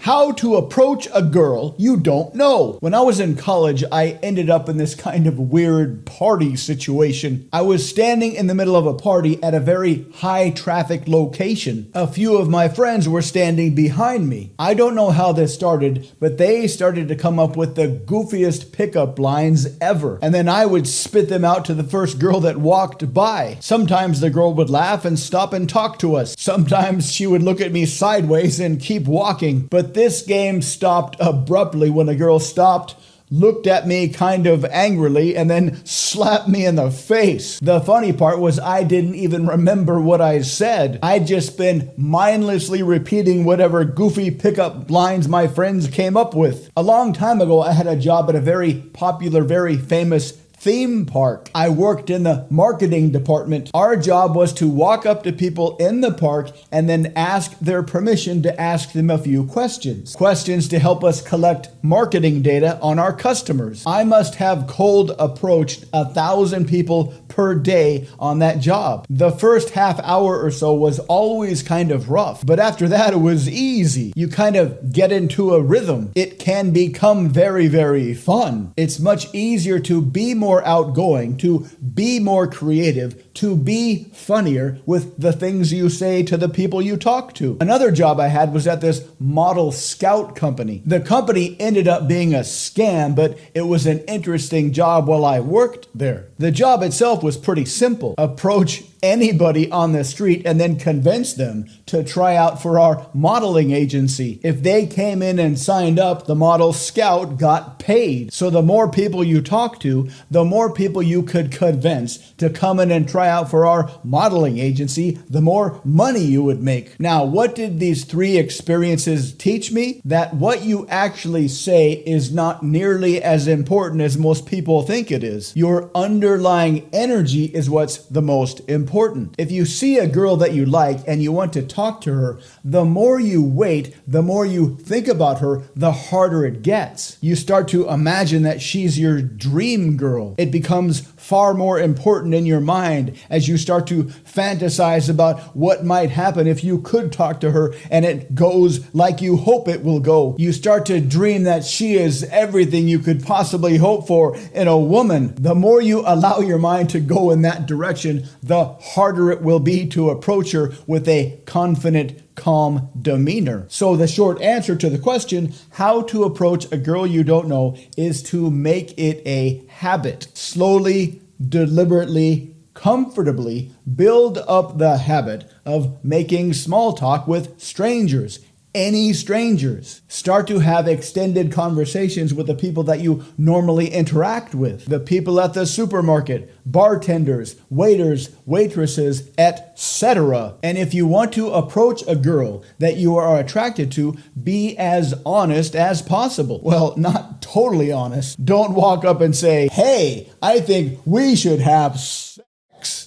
How to approach a girl you don't know. When I was in college, I ended up in this kind of weird party situation. I was standing in the middle of a party at a very high traffic location. A few of my friends were standing behind me. I don't know how this started, but they started to come up with the goofiest pickup lines ever. And then I would spit them out to the first girl that walked by. Sometimes the girl would laugh and stop and talk to us. Sometimes she would look at me sideways and keep walking. But this game stopped abruptly when a girl stopped, looked at me kind of angrily, and then slapped me in the face. The funny part was I didn't even remember what I said. I'd just been mindlessly repeating whatever goofy pickup lines my friends came up with. A long time ago, I had a job at a very popular, very famous theme park. I worked in the marketing department. Our job was to walk up to people in the park and then ask their permission to ask them a few questions. Questions to help us collect marketing data on our customers. I must have cold approached 1,000 people per day on that job. The first half hour or so was always kind of rough, but after that it was easy. You kind of get into a rhythm. It can become very, very fun. It's much easier to be more outgoing, to be more creative, to be funnier with the things you say to the people you talk to. Another job I had was at this model scout company. The company ended up being a scam, but it was an interesting job while I worked there. The job itself was pretty simple. Approach anybody on the street and then convince them to try out for our modeling agency. If they came in and signed up, the model scout got paid. So the more people you talk to, the more people you could convince to come in and try out for our modeling agency, the more money you would make. Now, what did these three experiences teach me? That what you actually say is not nearly as important as most people think it is. Your underlying energy is what's the most important. If you see a girl that you like and you want to talk to her, the more you wait, the more you think about her, the harder it gets. You start to imagine that she's your dream girl. It becomes far more important in your mind as you start to fantasize about what might happen if you could talk to her and it goes like you hope it will go. You start to dream that she is everything you could possibly hope for in a woman. The more you allow your mind to go in that direction, the harder it will be to approach her with a confident, calm demeanor. So the short answer to the question, how to approach a girl you don't know, is to make it a habit. Slowly, deliberately, comfortably build up the habit of making small talk with strangers. Any strangers. Start to have extended conversations with the people that you normally interact with. The people at the supermarket, bartenders, waiters, waitresses, etc. And if you want to approach a girl that you are attracted to, be as honest as possible. Well, not totally honest. Don't walk up and say, "Hey, I think we should have sex."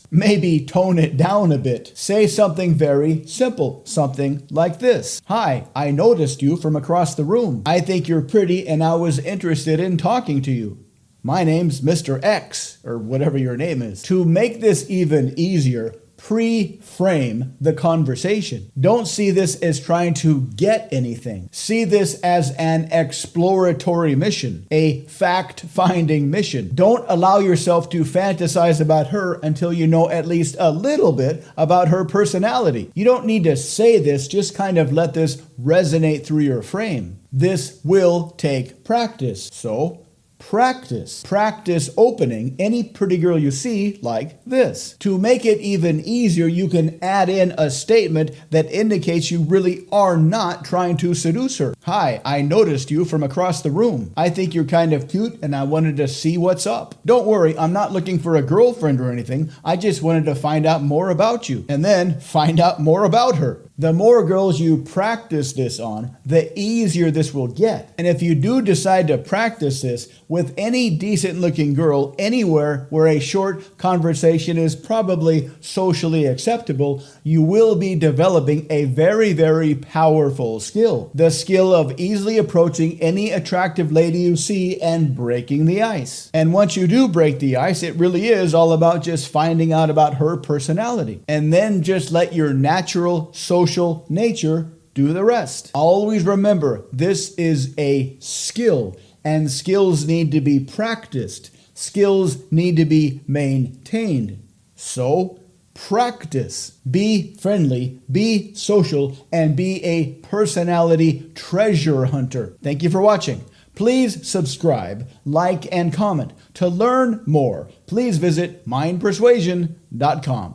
Maybe tone it down a bit. Say something very simple, something like this. "Hi, I noticed you from across the room. I think you're pretty and I was interested in talking to you. My name's Mr. X," or whatever your name is. To make this even easier, pre-frame the conversation. Don't see this as trying to get anything. See this as an exploratory mission, a fact-finding mission. Don't allow yourself to fantasize about her until you know at least a little bit about her personality. You don't need to say this, just kind of let this resonate through your frame. This will take practice, so practice. Practice opening any pretty girl you see like this. To make it even easier, you can add in a statement that indicates you really are not trying to seduce her. "Hi, I noticed you from across the room. I think you're kind of cute and I wanted to see what's up. Don't worry, I'm not looking for a girlfriend or anything. I just wanted to find out more about you." And then find out more about her. The more girls you practice this on, the easier this will get. And if you do decide to practice this with any decent looking girl anywhere where a short conversation is probably socially acceptable, you will be developing a very, very powerful skill. The skill of easily approaching any attractive lady you see and breaking the ice. And once you do break the ice, it really is all about just finding out about her personality. And then just let your natural social nature do the rest. Always remember, this is a skill, and skills need to be practiced. Skills need to be maintained. So, practice. Be friendly, be social, and be a personality treasure hunter. Thank you for watching. Please subscribe, like, and comment. To learn more, please visit mindpersuasion.com.